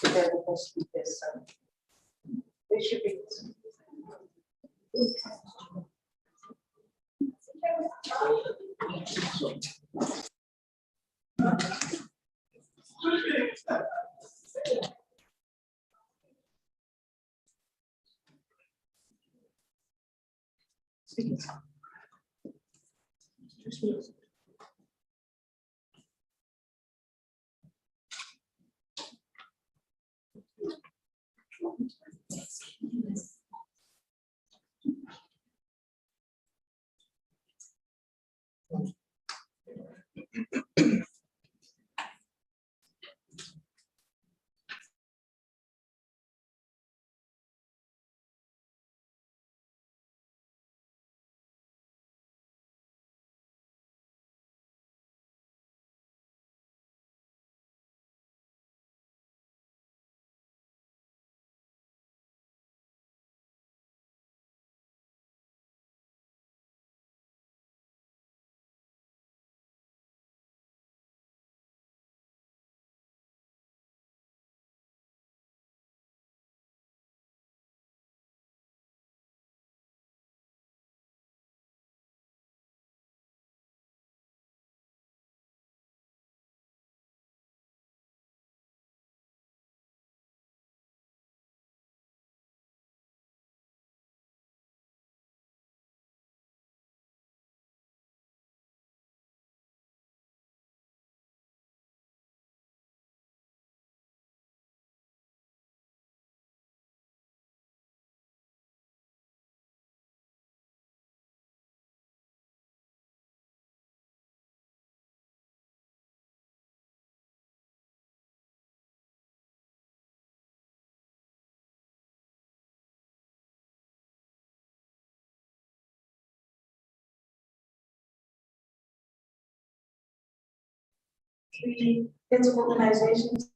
They're the first speakers, so they should be. It's organizations.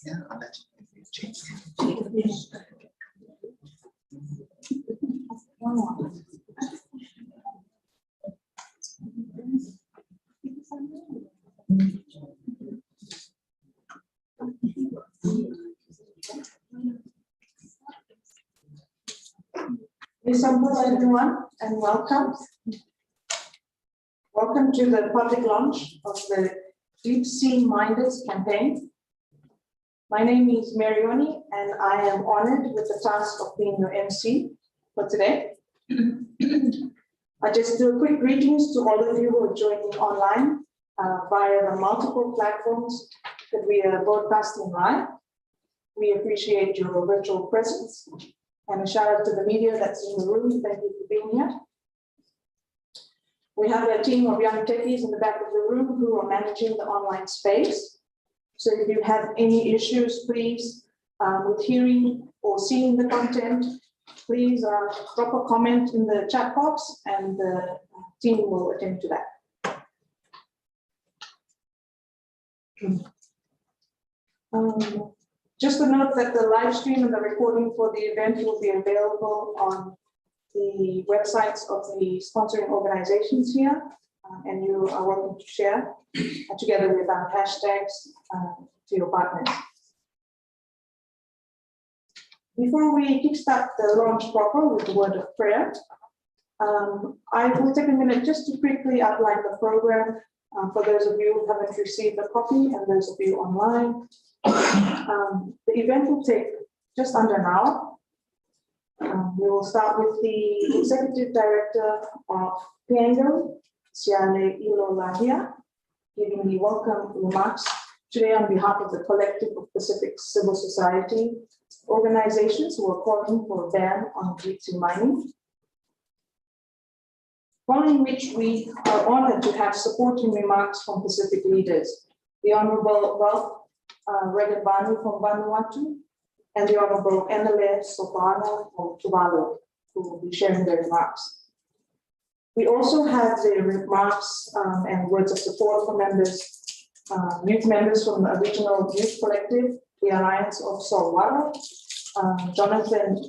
Yeah, I'll let you change. Hello everyone and welcome. Welcome to the public launch of the Deep Sea Minders campaign. My name is Marioni and I am honored with the task of being your MC for today. I just do a quick greetings to all of you who are joining online via the multiple platforms that we are broadcasting live. We appreciate your virtual presence, and a shout out to the media that's in the room. Thank you for being here. We have a team of young techies in the back of the room who are managing the online space. So if you have any issues, please, with hearing or seeing the content, please drop a comment in the chat box and the team will attend to that. Just to note that the live stream and the recording for the event will be available on the websites of the sponsoring organizations here, and you are welcome to share together with our hashtags to your partners. Before we kickstart the launch proper with a word of prayer, I will take a minute just to quickly outline the program for those of you who haven't received a copy and those of you online. The event will take just under an hour. We will start with the Executive Director of Piango, Siale Ilolahia, giving the welcome remarks today on behalf of the collective of Pacific civil society organizations who are calling for a ban on deep-sea mining. Following which, we are honored to have supporting remarks from Pacific leaders, the Honorable Ralph Regenbanu from Vanuatu, and the Honorable Enele Sopana from Tuvalu, who will be sharing their remarks. We also have the remarks and words of support from members, youth members from the Regional Youth Collective, the Alliance of Solwara. Jonathan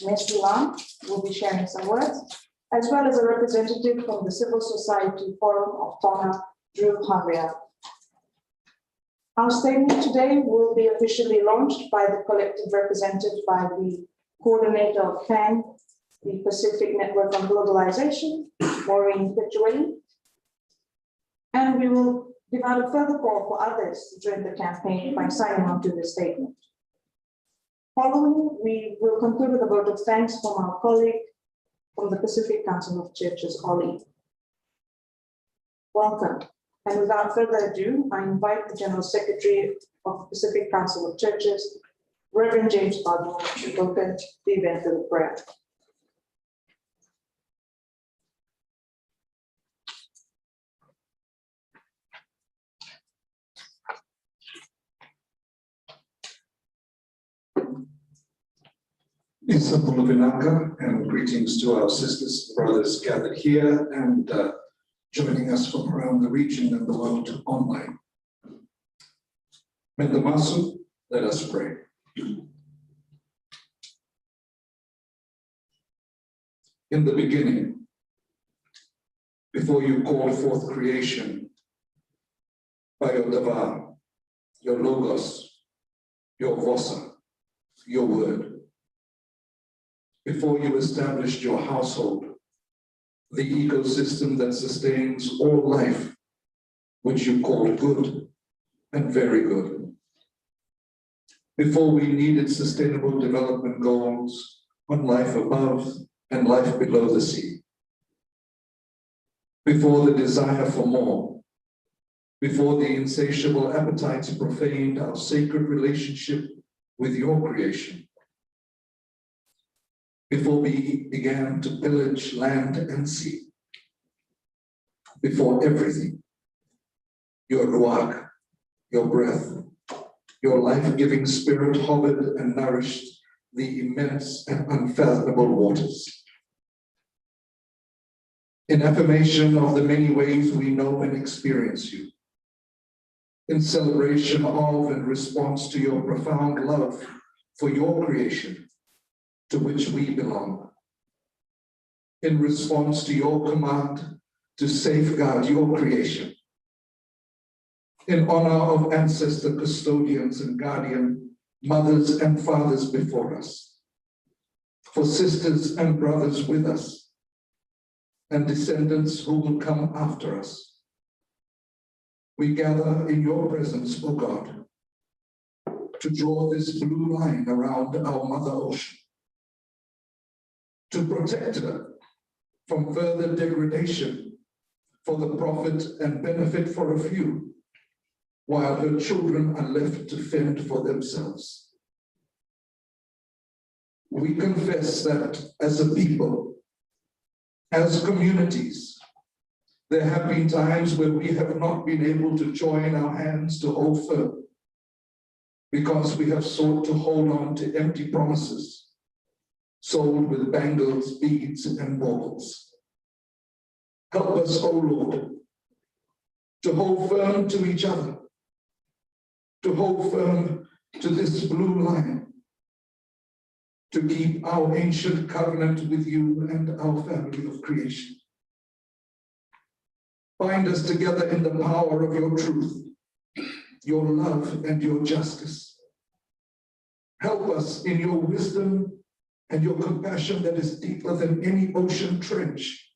Mesulam will be sharing some words, as well as a representative from the Civil Society Forum of Tonga, Drew Havea. Our statement today will be officially launched by the collective represented by the coordinator of PANG, the Pacific Network on Globalization, Maureen Pichueli, and we will give out a further call for others to join the campaign by signing on to the statement. Following, we will conclude with a vote of thanks from our colleague from the Pacific Council of Churches, Ollie. Welcome. And without further ado, I invite the General Secretary of the Pacific Council of Churches, Reverend James Bardwell, to open the event with a prayer. Isa Puluvinanga, and greetings to our sisters and brothers gathered here and joining us from around the region and the world online. Mendamasu, let us pray. In the beginning, before you called forth creation by your Davar, your Logos, your Vosa, your word, before you established your household, the ecosystem that sustains all life, which you called good and very good. Before we needed sustainable development goals on life above and life below the sea. Before the desire for more. Before the insatiable appetites profaned our sacred relationship with your creation. Before we began to pillage land and sea. Before everything, your ruach, your breath, your life-giving spirit hovered and nourished the immense and unfathomable waters. In affirmation of the many ways we know and experience you, in celebration of and response to your profound love for your creation, to which we belong, in response to your command to safeguard your creation, in honor of ancestor custodians and guardian mothers and fathers before us, for sisters and brothers with us, and descendants who will come after us. We gather in your presence, O God, to draw this blue line around our Mother Ocean, to protect her from further degradation for the profit and benefit for a few, while her children are left to fend for themselves. We confess that as a people, as communities, there have been times where we have not been able to join our hands to hold firm because we have sought to hold on to empty promises sold with bangles, beads, and baubles. Help us, O Lord, to hold firm to each other, to hold firm to this blue line, to keep our ancient covenant with you and our family of creation. Bind us together in the power of your truth, your love, and your justice. Help us in your wisdom and your compassion that is deeper than any ocean trench,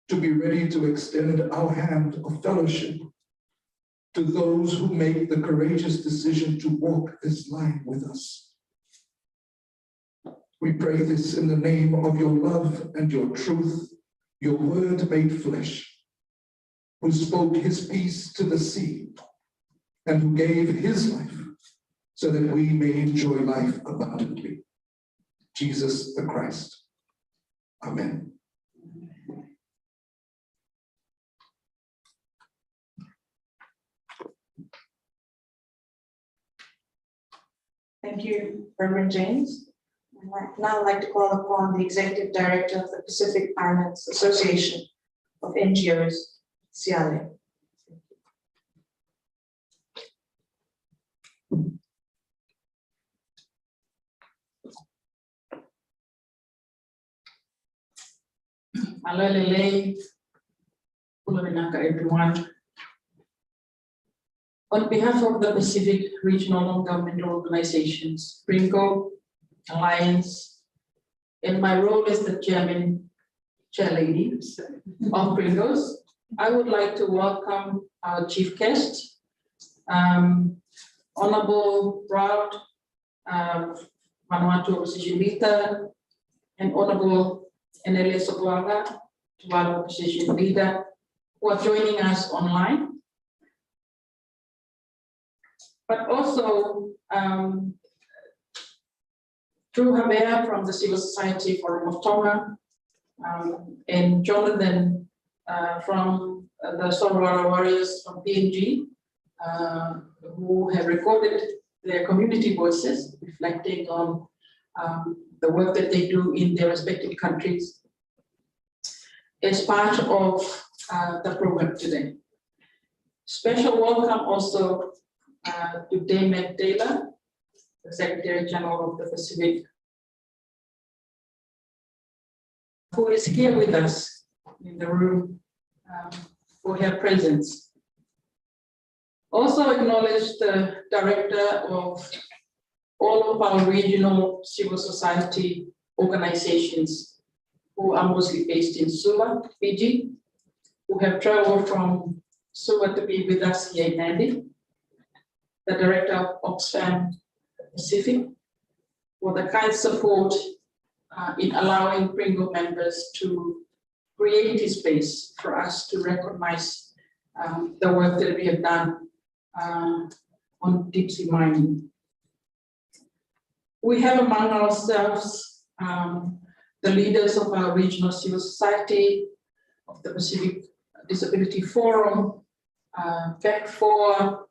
to be ready to extend our hand of fellowship to those who make the courageous decision to walk this line with us. We pray this in the name of your love and your truth, your word made flesh, who spoke his peace to the sea and who gave his life so that we may enjoy life abundantly. Jesus the Christ. Amen. Thank you, Reverend James. I'd now like to call upon the Executive Director of the Pacific Islands Association of NGOs, Siale. Alalele, everyone. On behalf of the Pacific Regional Non-Governmental Organizations, PRINGO, Alliance, in my role as the chairlady of PRINGOs, I would like to welcome our chief guest, Honorable Proud Vanuatu Opposition Leader, and Honorable Enele Sopoaga, Tuvalu Opposition Leader, who are joining us online. But also Drew Habea from the Civil Society Forum of Tonga, and Jonathan from the Sorowara Warriors from PNG, who have recorded their community voices, reflecting on the work that they do in their respective countries as part of the program today. Special welcome also to Dame Meg Taylor, the Secretary General of the Pacific, who is here with us in the room for her presence. Also acknowledge the Director of all of our regional civil society organizations who are mostly based in Suva, Fiji, who have traveled from Suva to be with us here in Nadi. The Director of Oxfam Pacific, for the kind support in allowing PRINGO members to create a space for us to recognize the work that we have done on deep sea mining. We have among ourselves the leaders of our regional civil society, of the Pacific Disability Forum, PEC4,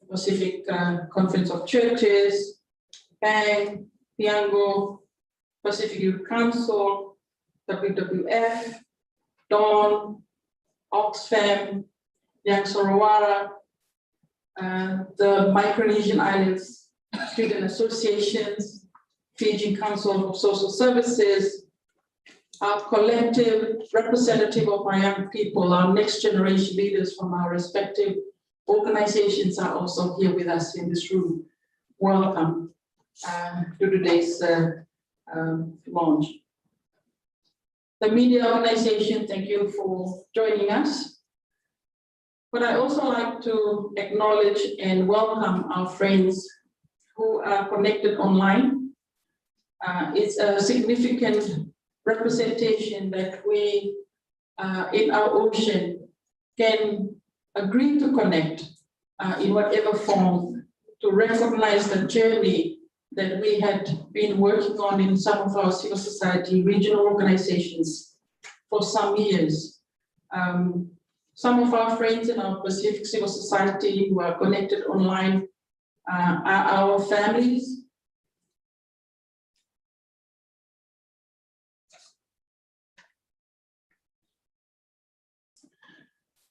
Pacific Conference of Churches, PANG, Piango, Pacific Youth Council, WWF, DAWN, Oxfam, Young Sorowara, the Micronesian Islands Student Associations, Fiji Council of Social Services, our collective representative of our young people, our next generation leaders from our respective organizations are also here with us in this room. Welcome to today's launch. The media organization, thank you for joining us. But I also like to acknowledge and welcome our friends who are connected online. It's a significant representation that we in our ocean can agree to connect in whatever form to recognize the journey that we had been working on in some of our civil society regional organizations for some years. Some of our friends in our Pacific civil society who are connected online are our families.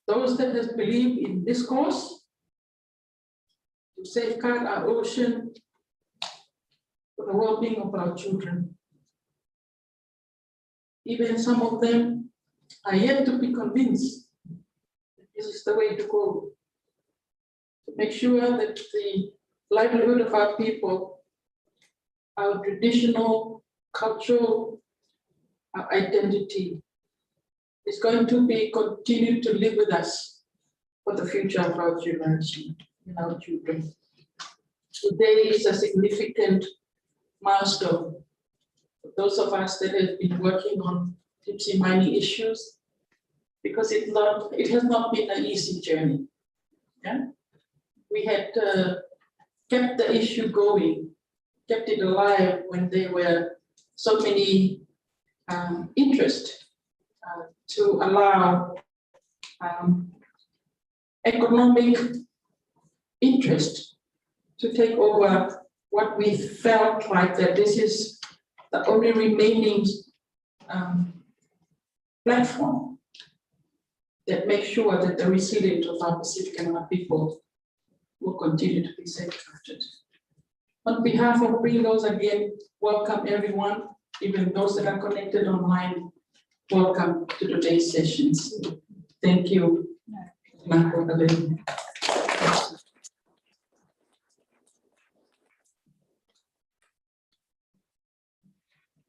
Those that have believed in this cause to safeguard our ocean for the well-being of our children. Even some of them are yet to be convinced that this is the way to go, to make sure that the livelihood of our people, our traditional, cultural, our identity is going to be continued to live with us for the future of our generation and our children. Today is a significant milestone for those of us that have been working on deep sea mining issues, because it has not been an easy journey. Yeah? We had kept the issue going, kept it alive when there were so many interests to allow economic interest to take over what we felt like that this is the only remaining platform that makes sure that the resilience of our Pacific Island people will continue to be safeguarded. On behalf of BRILOS, again, welcome everyone, even those that are connected online. Welcome to today's sessions. Thank you.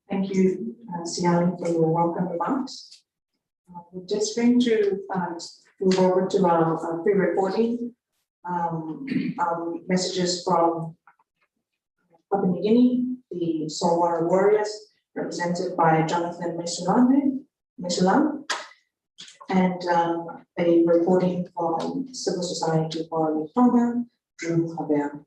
Thank you, Siali, for your welcome remarks. We're just going to move over to our pre-recording messages from Papua New Guinea, the Saltwater Warriors, represented by Jonathan Mesulam, and a reporting from Civil Society for Tonga, Drew Haber.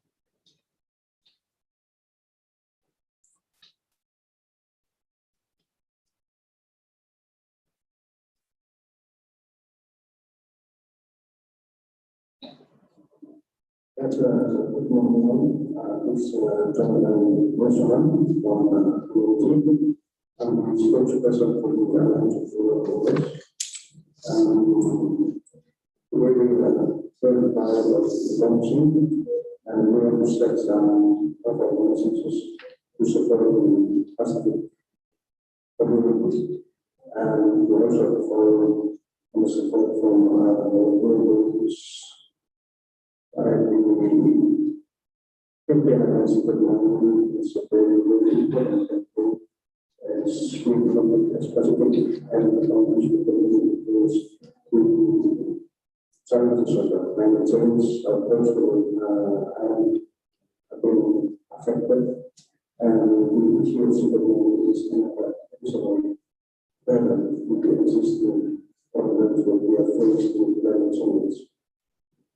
Good morning, this is Jonathan Mesulam from the I'm the spokesperson for the Alliance of Rural Progress. We're very proud of the launching and we understand some of our messages to support the Pacific community. And we also follow the support from rural the Alliance of the is a very important thing. As we look at specific and to challenges of climate change, those who have been affected, and the issues of the is additional burden with the existing problems that we are faced with climate change.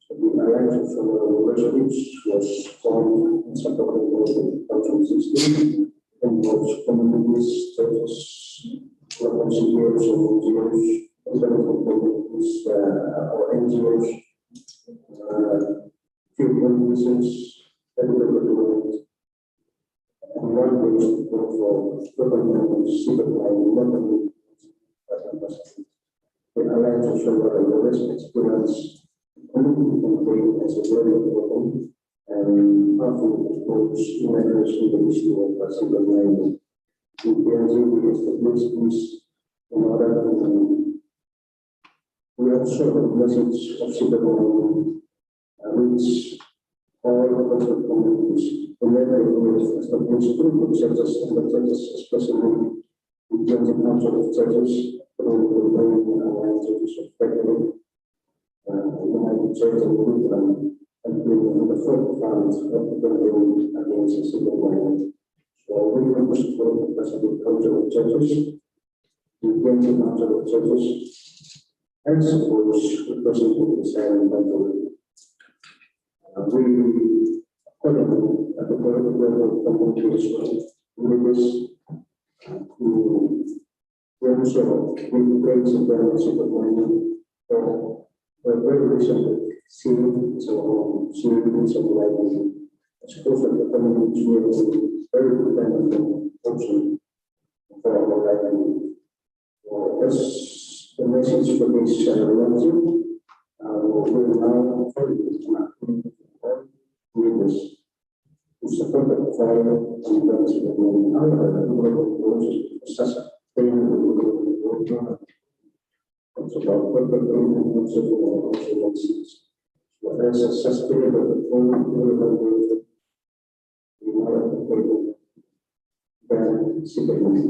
So the Alliance of Resolutions was formed in September 2016. And was communities, churches, local CEOs and NGOs, communities or NGOs, few businesses, everybody. And one was to go for government civil the Alliance of Salvador experience community campaign as a very important and powerful approach in addressing the issue of civil mining. We established this in order to also the message of civil mining, which all of the communities, whenever we established groups such as the churches, especially in terms of number of churches, United Church and Lutheran, and being the forefront of the campaign against civil mining. So we want to support the Pacific culture of churches, the number of churches, and supports the person who is silent and we collaborate at the political level community as well. With this, we also bring great awareness of the moment for very recent series of life. I suppose that the community will very dependent on option for our life. That's the message for this relative. We will now follow with this to support the fire and events of the moment. However, the global process of it's about what the government of the so there's a sustainable then secondly.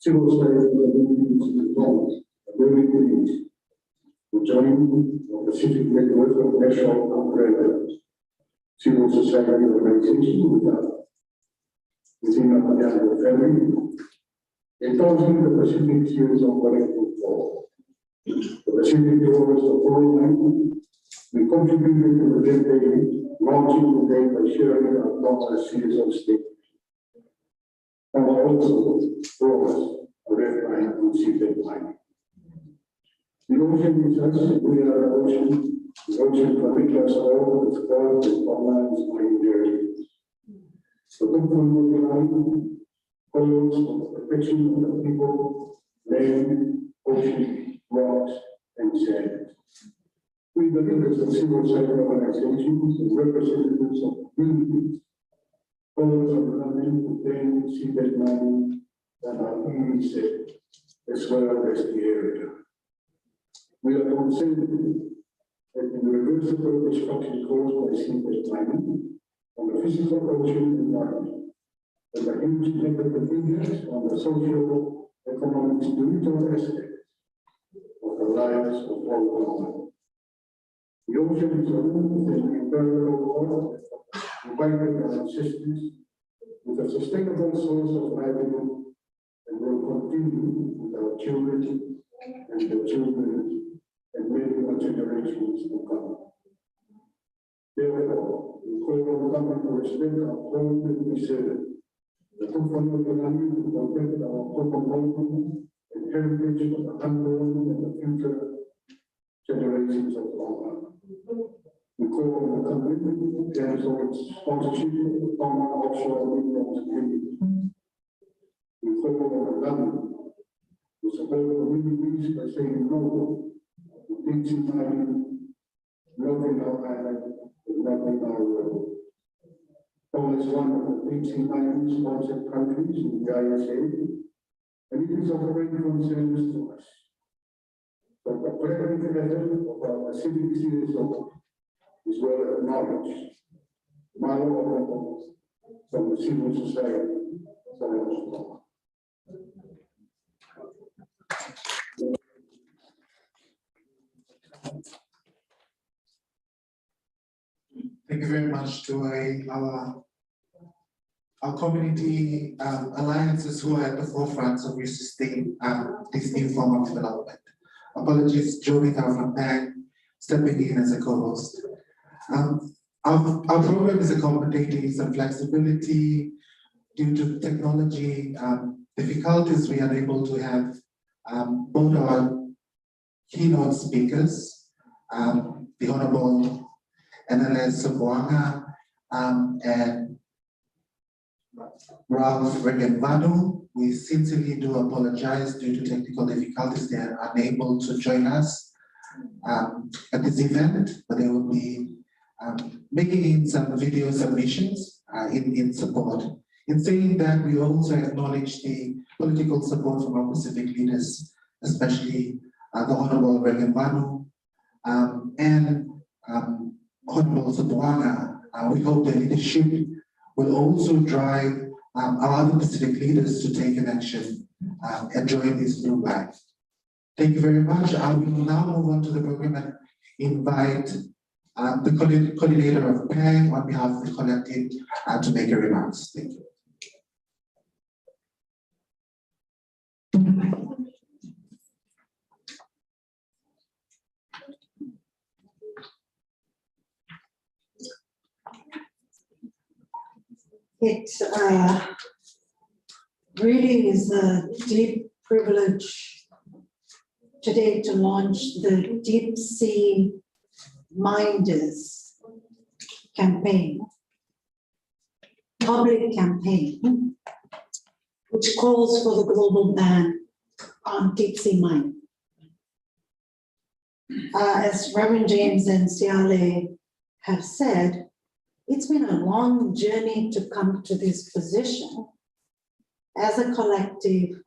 Civil society very pleased to join the Pacific Network of National Umbrella Civil Society Organization within our Dialogue family, endorsing the Pacific Series of Collective Law. The Pacific Law is the whole we contributed to the day, launching the day by sharing our thoughts as series of statements. And also was a red line and seated line. The ocean is us, we are the ocean. The ocean connects us all with God and online mind journeys. So the line holds the perfection of the people, land, ocean, rocks, and sand. We believe as a civil society organizations and representatives of communities, both of the land, then seabed mining, and our said, as well as the area. We are concerned that the irreversible destruction caused by seabed mining on the physical ocean environment, and the huge negative impacts on the social, economic, spiritual aspects of the lives of all people. The ocean is a root and empirical water, providing our ancestors with a sustainable source of livelihood, and will continue with our children and their children and many more generations to come. Therefore, we call on the government to respect our home and preserve the portfolio of the land to protect our common and heritage of the unborn and the future generations of our. We call on the commitment and sponsorship of the common offshore wind community. We call on the government to support the communities by saying no to deep sea mining, loving our island, and loving our world. Paul is one of the deep sea mining sponsored countries in the ISA, and it is of great concern to us. So the preventive effort of our Pacific series of is well acknowledged. Malo from the civil society. Thank you very much to our community alliances who are at the forefront of resisting this new form of development. Apologies, Jody Van stepping in as a co-host. Our program is accommodating some flexibility due to technology difficulties. We are able to have both our keynote speakers, the Honorable NLS Sopoaga and Ralph Regenvado. We sincerely do apologize due to technical difficulties. They are unable to join us at this event, but they will be making in some video submissions in support. In saying that, we also acknowledge the political support from our Pacific leaders, especially the Honorable Regenvado and Honorable Sopoaga. We hope their leadership will also drive allow the Pacific leaders to take an action and join this blue line. Thank you very much. I will now move on to the program and invite the coordinator of PANG on behalf of the collective to make a remarks. Thank you. It really is a deep privilege today to launch the Deep Sea Minders campaign, public campaign, which calls for the global ban on deep sea mining. As Reverend James and Siale have said, it's been a long journey to come to this position as a collective,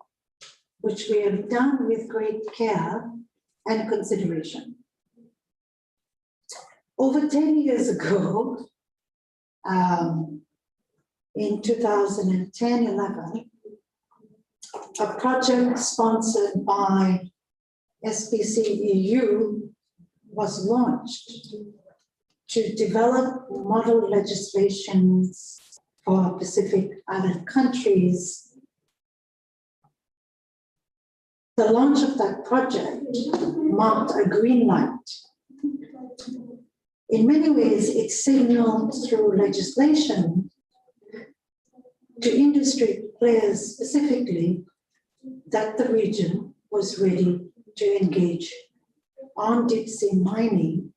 which we have done with great care and consideration. Over 10 years ago, in 2010-11, a project sponsored by SPC EU was launched to develop model legislations for Pacific Island countries. The launch of that project marked a green light. In many ways, it signaled through legislation to industry players specifically that the region was ready to engage on deep sea mining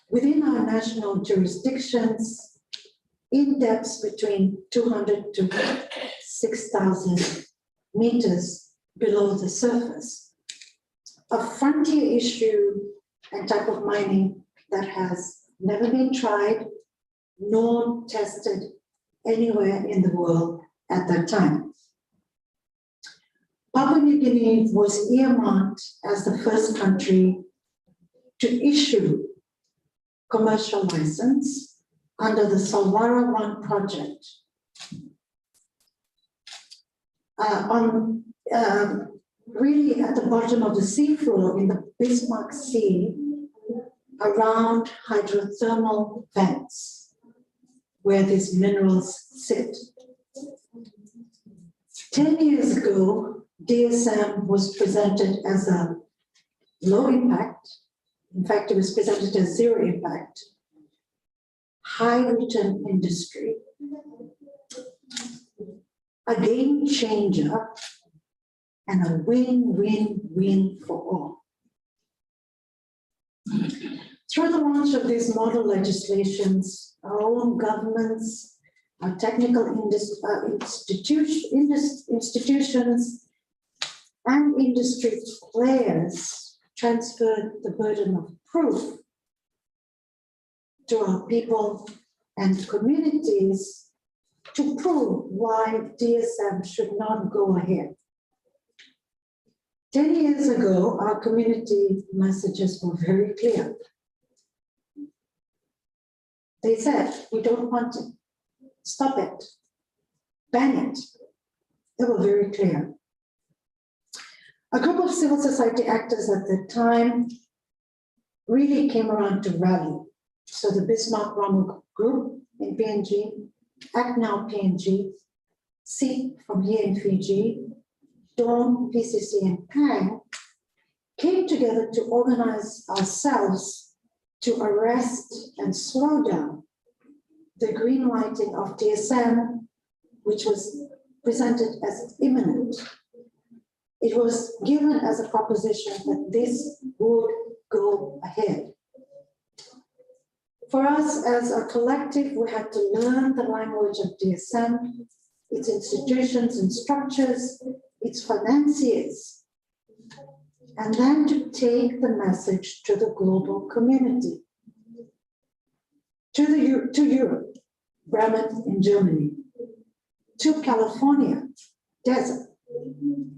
within our national jurisdictions in depths between 200 to 6,000 meters below the surface. A frontier issue and type of mining that has never been tried nor tested anywhere in the world at that time. Papua New Guinea was earmarked as the first country to issue commercial license under the Solwara 1 project. Really at the bottom of the seafloor in the Bismarck Sea, around hydrothermal vents where these minerals sit. 10 years ago, DSM was presented as a low impact. In fact, it was presented as zero impact, high return industry, a game changer, and a win-win-win for all. Through the launch of these model legislations, our own governments, our technical institutions, and industry players transferred the burden of proof to our people and communities to prove why DSM should not go ahead. 10 years ago, our community messages were very clear. They said, we don't want it, stop it, ban it. They were very clear. A group of civil society actors at the time really came around to rally. So the Bismarck Ramu group in PNG, Act Now PNG, SEEK from here in Fiji, Dawn, PCC, and PANG came together to organize ourselves to arrest and slow down the green lighting of DSM, which was presented as imminent. It was given as a proposition that this would go ahead. For us as a collective, we had to learn the language of DSM, its institutions and structures, its financiers, and then to take the message to the global community, to Europe, Bremen in Germany, to California, desert,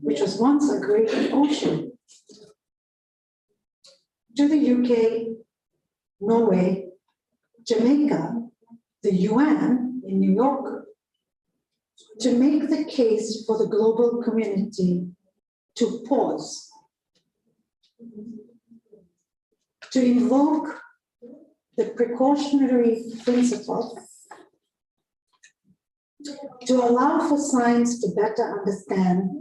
which was once a great ocean, to the UK, Norway, Jamaica, the UN in New York, to make the case for the global community to pause, to invoke the precautionary principle, to allow for science to better understand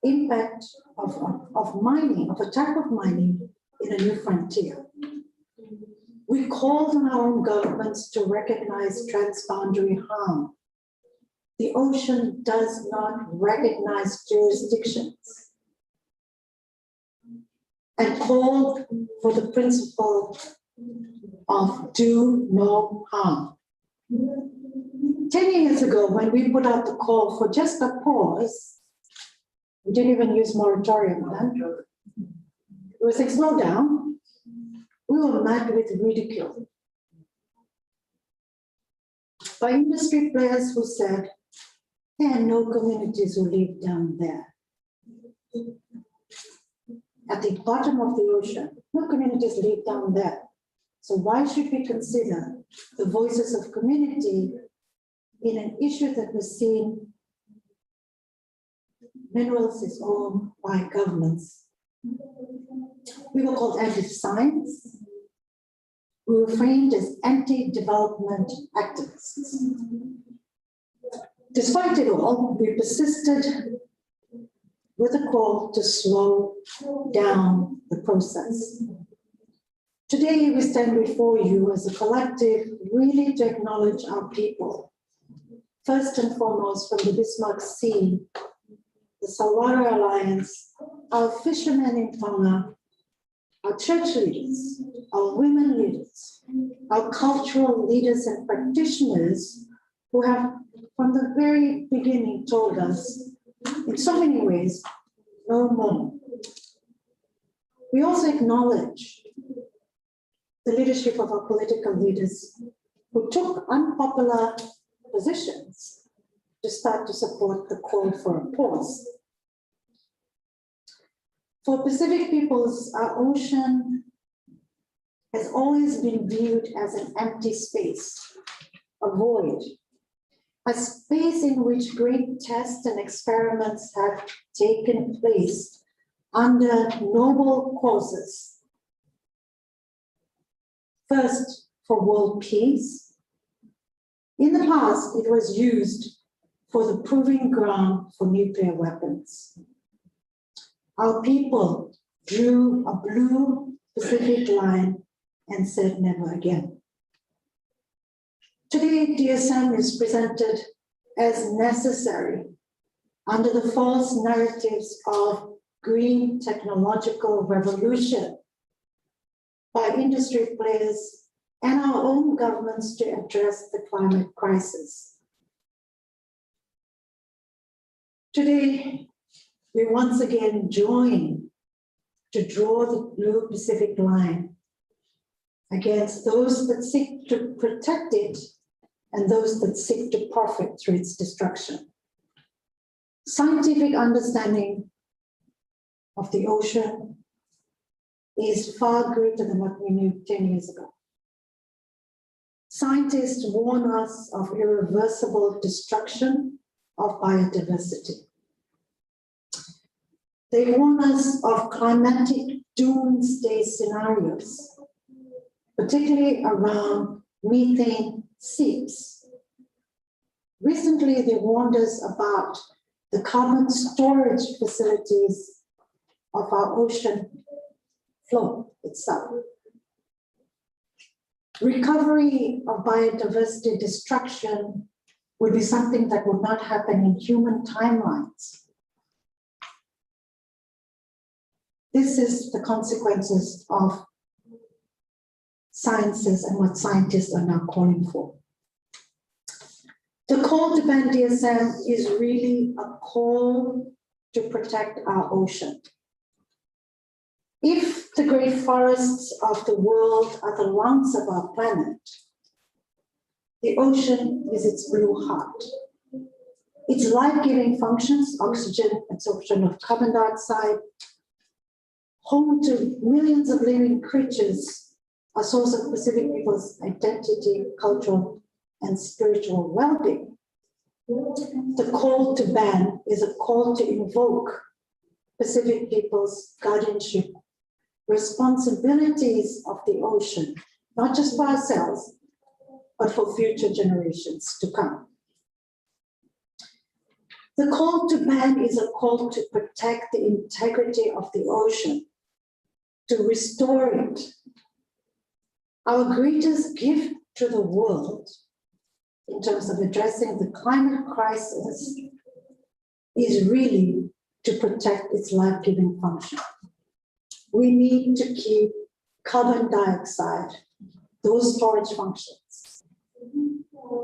impact of mining, of a type of mining in a new frontier. We called on our own governments to recognize transboundary harm. The ocean does not recognize jurisdictions, and called for the principle of do no harm. 10 years ago, when we put out the call for just a pause, we didn't even use moratorium then. We were saying, slow down. We were met with ridicule by industry players who said, there are no communities who live down there. At the bottom of the ocean, no communities live down there. So why should we consider the voices of community in an issue that was seen minerals is owned by governments? We were called anti-science. We were framed as anti-development activists. Despite it all, we persisted with a call to slow down the process. Today, we stand before you as a collective, really to acknowledge our people. First and foremost, from the Bismarck Sea, the Salwara Alliance, our fishermen in Tonga, our church leaders, our women leaders, our cultural leaders and practitioners who have, from the very beginning, told us, in so many ways, no more. We also acknowledge the leadership of our political leaders who took unpopular positions to start to support the call for a pause. For Pacific peoples, our ocean has always been viewed as an empty space, a void, a space in which great tests and experiments have taken place under noble causes. First, for world peace. In the past, it was used for the proving ground for nuclear weapons. Our people drew a blue Pacific line and said never again. Today, DSM is presented as necessary under the false narratives of green technological revolution by industry players and our own governments to address the climate crisis. Today, we once again join to draw the blue Pacific line against those that seek to protect it and those that seek to profit through its destruction. Scientific understanding of the ocean is far greater than what we knew 10 years ago. Scientists warn us of irreversible destruction of biodiversity. They warn us of climatic doomsday scenarios, particularly around methane seeps. Recently, they warned us about the carbon storage facilities of our ocean floor itself. Recovery of biodiversity destruction would be something that would not happen in human timelines. This is the consequences of sciences and what scientists are now calling for. The call to ban DSM is really a call to protect our ocean. If the great forests of the world are the lungs of our planet, the ocean is its blue heart. Its life-giving functions, oxygen, absorption of carbon dioxide, home to millions of living creatures, a source of Pacific people's identity, cultural, and spiritual well-being. The call to ban is a call to invoke Pacific people's guardianship, responsibilities of the ocean, not just for ourselves, but for future generations to come. The call to ban is a call to protect the integrity of the ocean, to restore it. Our greatest gift to the world in terms of addressing the climate crisis is really to protect its life-giving function. We need to keep carbon dioxide, those storage functions,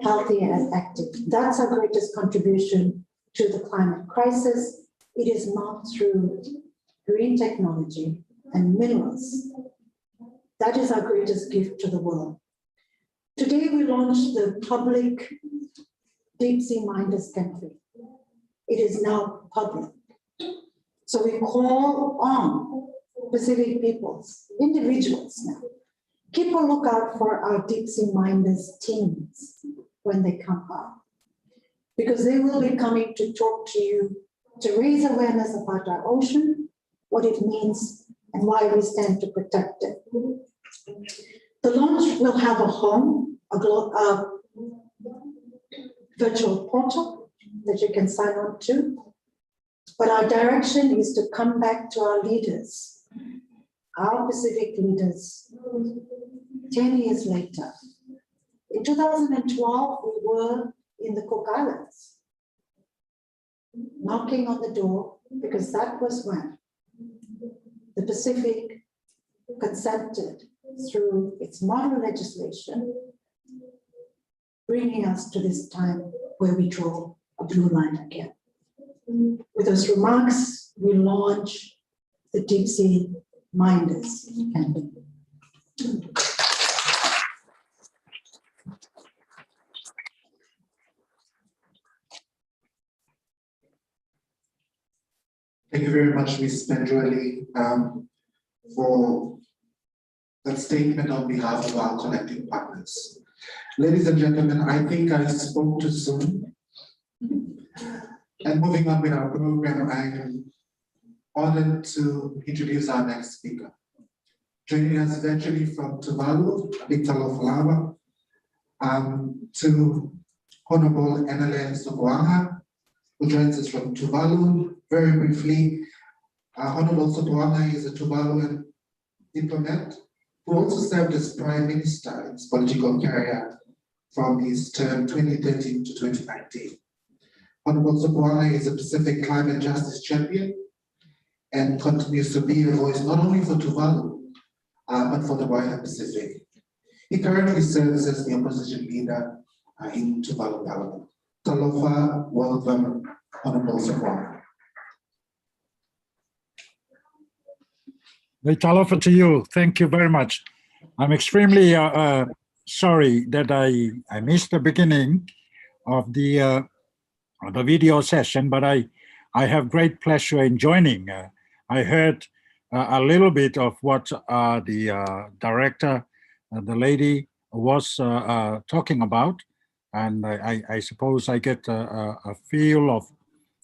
healthy and active. That's our greatest contribution to the climate crisis. It is not through green technology and minerals. That is our greatest gift to the world. Today, we launched the public Deep Sea Minders campaign. It is now public. So we call on Pacific peoples, individuals now, keep a lookout for our Deep Sea Minders teams when they come up, because they will be coming to talk to you to raise awareness about our ocean, what it means, and why we stand to protect it. The launch will have a home, a virtual portal that you can sign on to. But our direction is to come back to our leaders, our Pacific leaders, 10 years later. In 2012, we were in the Cook Islands, knocking on the door, because that was when the Pacific consented through its model legislation, bringing us to this time where we draw a blue line again. With those remarks, we launch the Deep Sea Minders campaign. Thank you very much, Ms. Benjueli, for that statement on behalf of our collective partners. Ladies and gentlemen, I think I spoke too soon. And moving on with our program, I am honored to introduce our next speaker. Joining us virtually from Tuvalu, Victor Lofalawa, to Honorable Enele Sopoaga, who joins us from Tuvalu. Very briefly, Honorable Sopoaga is a Tuvaluan diplomat who also served as Prime Minister in his political career from his term 2013 to 2019. Honorable Sopoaga is a Pacific climate justice champion and continues to be a voice not only for Tuvalu, but for the wider Pacific. He currently serves as the opposition leader in Tuvalu Parliament. Talofa, welcome, Honorable Sopoaga. Talofa to you. Thank you very much. I'm extremely sorry that I missed the beginning of the video session, but I have great pleasure in joining. I heard a little bit of what the director, the lady, was talking about, and I suppose I get a feel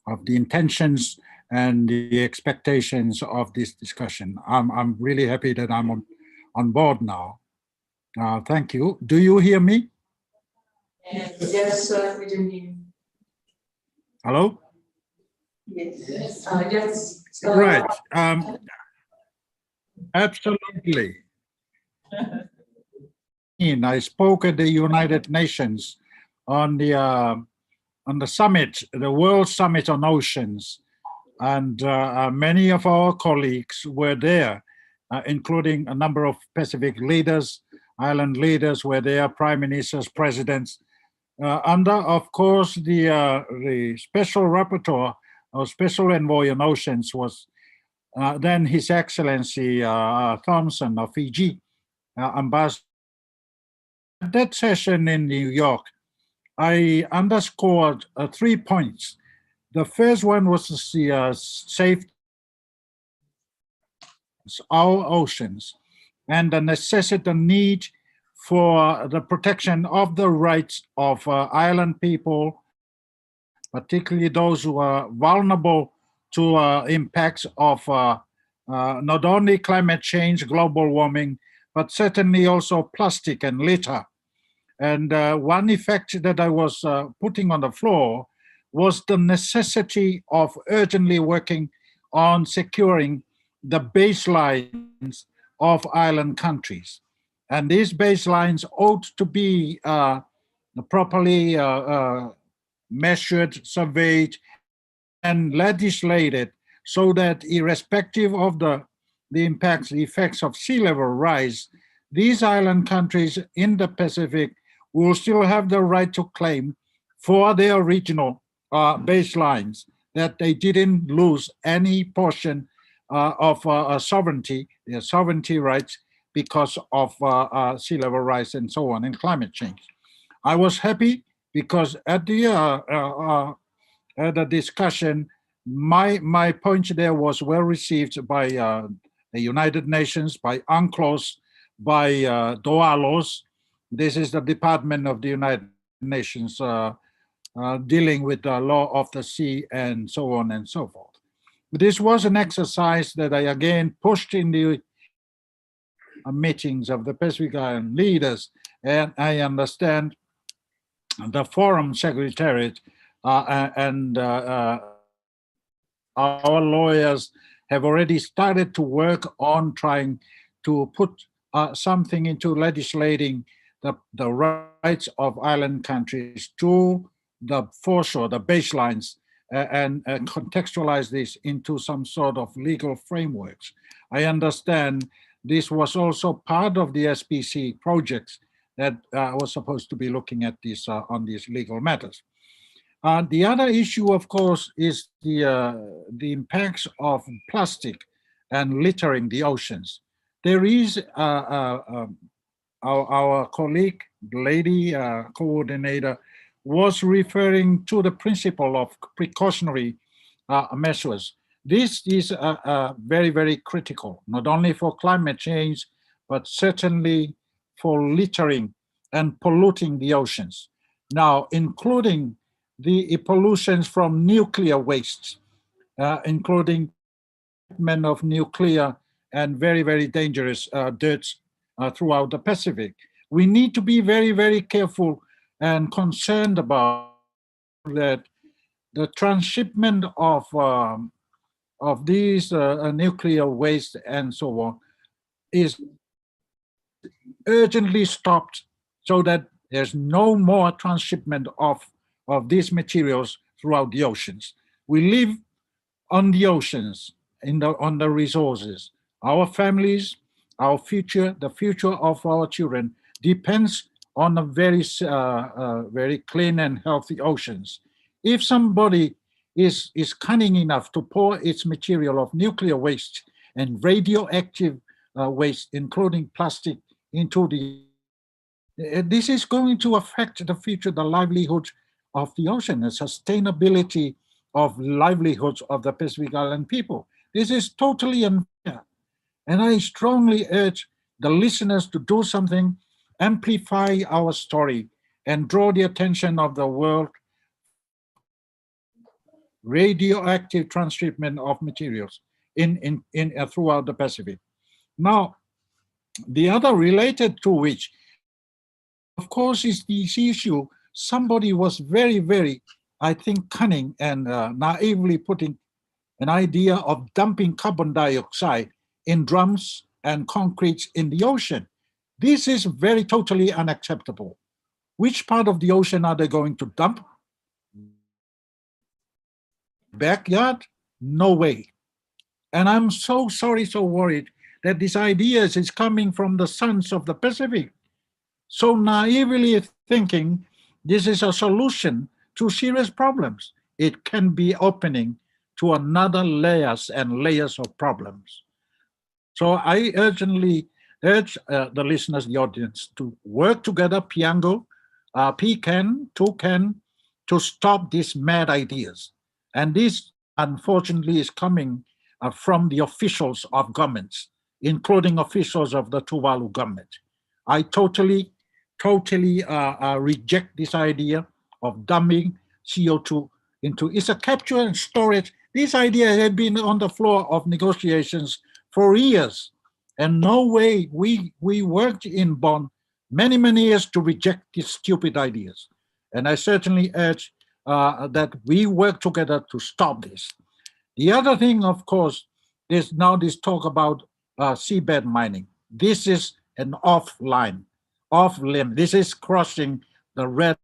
of the intentions and the expectations of this discussion. I'm really happy that I'm on board now. Thank you. Do you hear me? Yes, we do hear you. Hello? Yes. Yes. Right. Absolutely. I spoke at the United Nations on the summit, the World Summit on Oceans, and many of our colleagues were there, including a number of Pacific leaders, island leaders were there, prime ministers, presidents, under, of course, the special rapporteur or special envoy on oceans was then His Excellency Thompson of Fiji, ambassador. At that session in New York, I underscored 3 points. The first one was the safety of our oceans and the necessity, the need for the protection of the rights of island people particularly those who are vulnerable to impacts of not only climate change, global warming, but certainly also plastic and litter. And one effect that I was putting on the floor was the necessity of urgently working on securing the baselines of island countries. And these baselines ought to be properly measured, surveyed, and legislated so that irrespective of the impacts, the effects of sea level rise, these island countries in the Pacific will still have the right to claim for their regional baselines that they didn't lose any portion of sovereignty, their sovereignty rights, because of sea level rise and so on, and climate change. I was happy because at the discussion, my point there was well received by the United Nations, by UNCLOS, by DOALOS. This is the Department of the United Nations dealing with the law of the sea and so on and so forth. This was an exercise that I again pushed in the meetings of the Pacific Island leaders, and I understand the Forum Secretariat and our lawyers have already started to work on trying to put something into legislating the rights of island countries to the foreshore, the baselines, and contextualize this into some sort of legal frameworks. I understand this was also part of the SPC projects that was supposed to be looking at this on these legal matters. The other issue, of course, is the impacts of plastic and littering the oceans. There is our colleague, lady coordinator, was referring to the principle of precautionary measures. This is very, very critical, not only for climate change, but certainly for littering and polluting the oceans. Now, including the pollutions from nuclear wastes, including of nuclear and very, very dangerous dirts throughout the Pacific. We need to be very, very careful and concerned about that the transshipment of these nuclear waste and so on is urgently stopped so that there's no more transshipment of these materials throughout the oceans. We live on the oceans, on the resources. Our families, our future, the future of our children depends on a very clean and healthy oceans. If somebody is cunning enough to pour its material of nuclear waste and radioactive waste, including plastic, into this is going to affect the future, the livelihood of the ocean, the sustainability of livelihoods of the Pacific Island people. This is totally unfair. And I strongly urge the listeners to do something, amplify our story, and draw the attention of the world radioactive transshipment of materials throughout the Pacific. Now, the other related to which, of course, is this issue. Somebody was very, very, I think, cunning and naively putting an idea of dumping carbon dioxide in drums and concretes in the ocean. This is very totally unacceptable. Which part of the ocean are they going to dump? Backyard? No way. And I'm so sorry, so worried that these ideas is coming from the sons of the Pacific. So naively thinking this is a solution to serious problems. It can be opening to another layers and layers of problems. So I urgently urge the listeners, the audience, to work together, Piango, PCAN, TUCAN, to stop these mad ideas. And this, unfortunately, is coming from the officials of governments, including officials of the Tuvalu government. I totally reject this idea of dumping CO2 into is a capture and storage. These ideas have been on the floor of negotiations for years. And no way, we worked in Bonn many years to reject these stupid ideas. And I certainly urge that we work together to stop this. The other thing, of course, is now this talk about seabed mining. This is an off limb. This is crossing the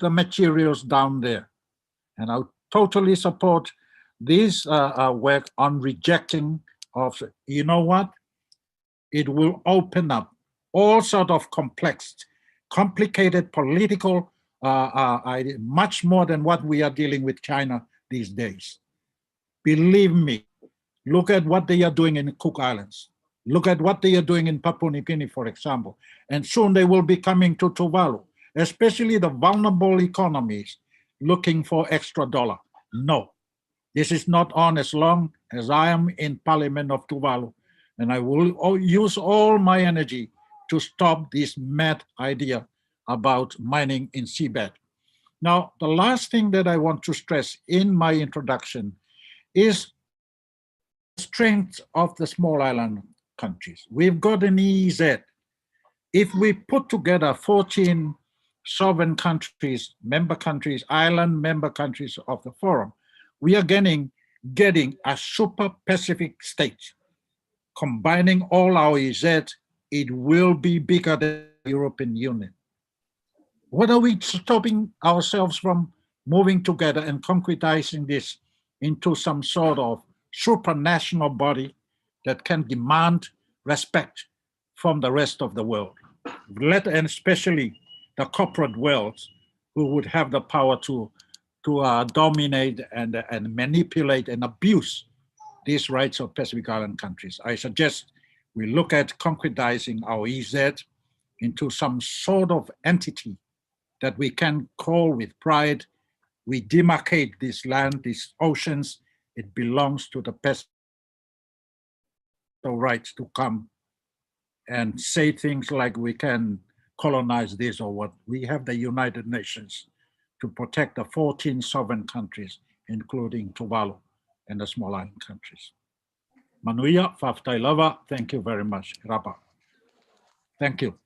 materials down there. And I totally support this work on rejecting of, you know what? It will open up all sort of complicated political idea, much more than what we are dealing with China these days. Believe me, look at what they are doing in Cook Islands. Look at what they are doing in Papua New Guinea, for example. And soon they will be coming to Tuvalu, especially the vulnerable economies looking for extra dollar. No, this is not on as long as I am in Parliament of Tuvalu. And I will use all my energy to stop this mad idea about mining in seabed. Now, the last thing that I want to stress in my introduction is the strength of the small island countries. We've got an EEZ. If we put together 14 sovereign countries, member countries, island member countries of the forum, we are getting a super Pacific state. Combining all our EEZ, it will be bigger than the European Union. What are we stopping ourselves from moving together and concretizing this into some sort of supranational body that can demand respect from the rest of the world, and especially the corporate world, who would have the power to dominate and manipulate and abuse these rights of Pacific Island countries. I suggest we look at concretizing our EEZ into some sort of entity that we can call with pride. We demarcate this land, these oceans. It belongs to the Pacific. The rights to come and say things like we can colonize this or what. We have the United Nations to protect the 14 sovereign countries, including Tuvalu and the small island countries. Manuia, Faftailava, thank you very much. Rapa. Thank you.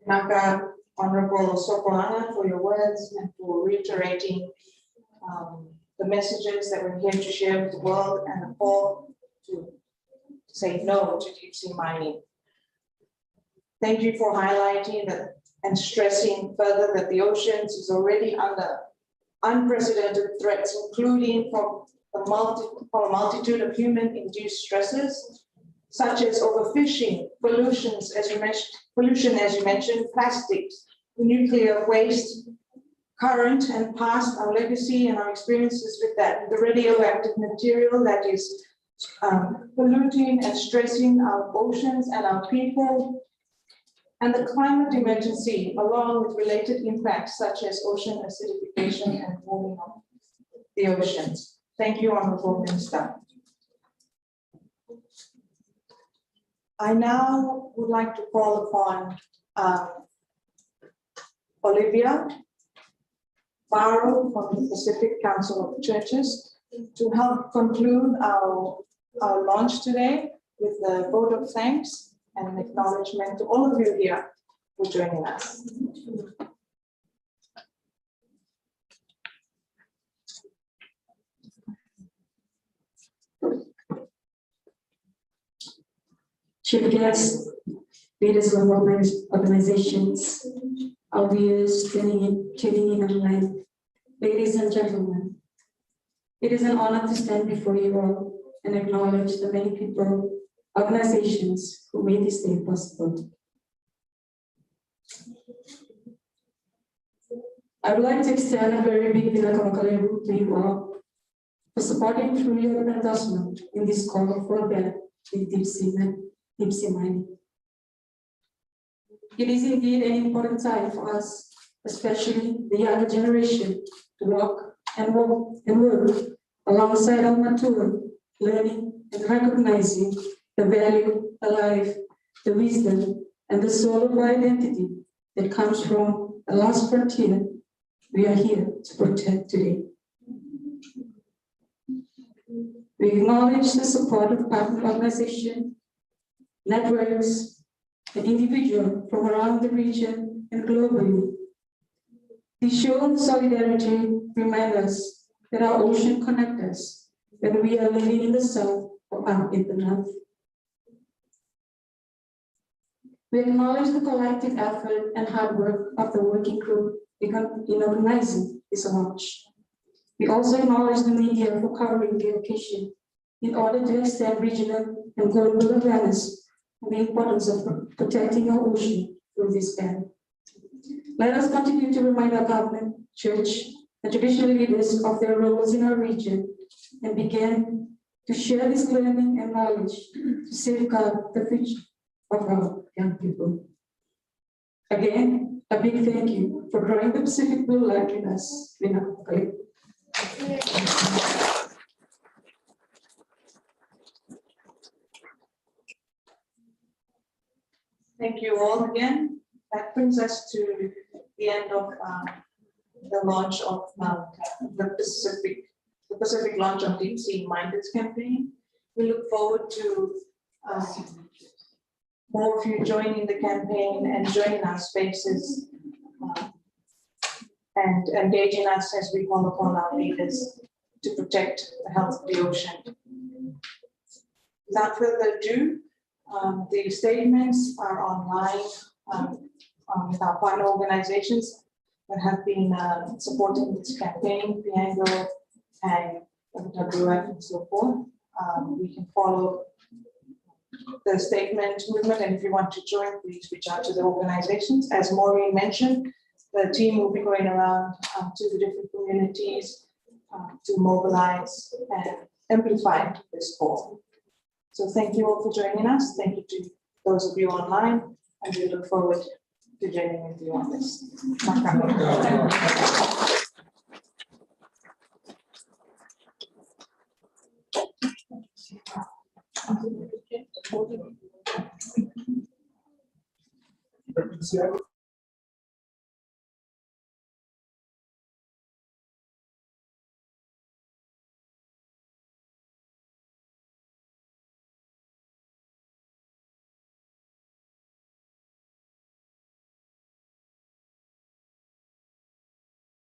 Naka, Honorable Sopoana, for your words and for reiterating the messages that we're here to share with the world and the call to say no to deep sea mining. Thank you for highlighting that and stressing further that the oceans is already under unprecedented threats, including from a multitude of human-induced stresses, such as overfishing, pollution, as you mentioned, plastics, nuclear waste, current and past, our legacy and our experiences with that, the radioactive material that is polluting and stressing our oceans and our people, and the climate emergency, along with related impacts such as ocean acidification and warming of the oceans. Thank you, Honorable Minister. I now would like to call upon Olivia Barrow from the Pacific Council of Churches to help conclude our launch today with the vote of thanks and an acknowledgement to all of you here for joining us. Chief guests, leaders of organizations, our viewers tuning in online, ladies and gentlemen, it is an honor to stand before you all and acknowledge the many people, organizations who made this day possible. I would like to extend a very big Vinakamakalevu to you all for supporting through your endorsement in this call for a ban in deep sea mining. It is indeed an important time for us, especially the younger generation, to walk and work alongside our mature, learning and recognizing the value, the life, the wisdom, and the soul of our identity that comes from the last frontier we are here to protect today. We acknowledge the support of partner organizations, networks, and individuals from around the region and globally. The show of solidarity reminds us that our ocean connects us, whether we are living in the south or out in the north. We acknowledge the collective effort and hard work of the working group in organizing this launch. We also acknowledge the media for covering the occasion in order to extend regional and global awareness on the importance of protecting our ocean through this event. Let us continue to remind our government, church, and traditional leaders of their roles in our region and begin to share this learning and knowledge to safeguard the future of our young people. Again, a big thank you for drawing the Pacific Blue Line with us, Lina. Thank you all again. That brings us to the end of the launch of the Pacific launch of Deep Sea Mindeds campaign. We look forward to more of you joining the campaign and joining our spaces and engaging us as we call upon our leaders to protect the health of the ocean. Without further ado, the statements are online with our partner organizations that have been supporting this campaign, Piango and WWF and so forth. We can follow the statement movement, and if you want to join, please reach out to the organizations. As Maureen mentioned, the team will be going around to the different communities to mobilize and amplify this call. So thank you all for joining us. Thank you to those of you online, and we look forward to joining with you on this. Representative